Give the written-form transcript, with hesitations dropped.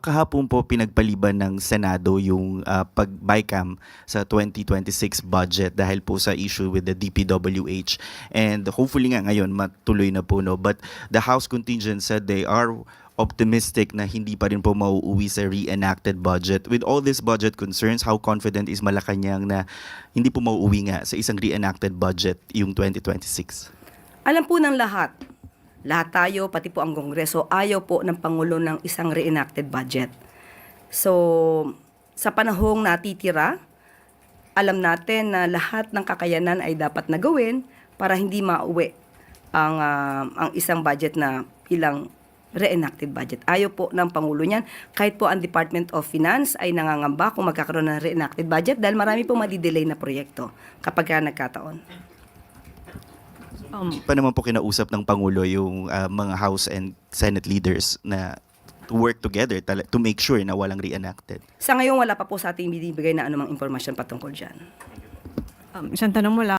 Kahapon po pinagpaliban ng Senado yung pag-BICAM sa 2026 budget dahil po sa issue with the DPWH, and hopefully nga ngayon matuloy na po, no, but the House contingent said they are optimistic na hindi pa rin po mauuwi sa reenacted budget. With all these budget concerns, how confident is Malacanang na hindi po mauuwi nga sa isang reenacted budget yung 2026? Alam po ng lahat tayo, pati po ang Kongreso, ayaw po ng Pangulo ng isang reenacted budget. So, sa panahong natitira, alam natin na lahat ng kakayanan ay dapat nagawin para hindi mauwi ang isang budget na ilang reenacted budget. Ayaw po ng Pangulo niyan. Kahit po ang Department of Finance ay nangangamba kung magkakaroon ng reenacted budget dahil marami po madidelay na proyekto kapag nagkataon. Pa naman po kinausap ng Pangulo yung mga House and Senate leaders na to work together to make sure na walang reenacted. Sa ngayon, wala pa po sa ating binibigay na anumang impormasyon patungkol dyan. Isang tanong mo lang.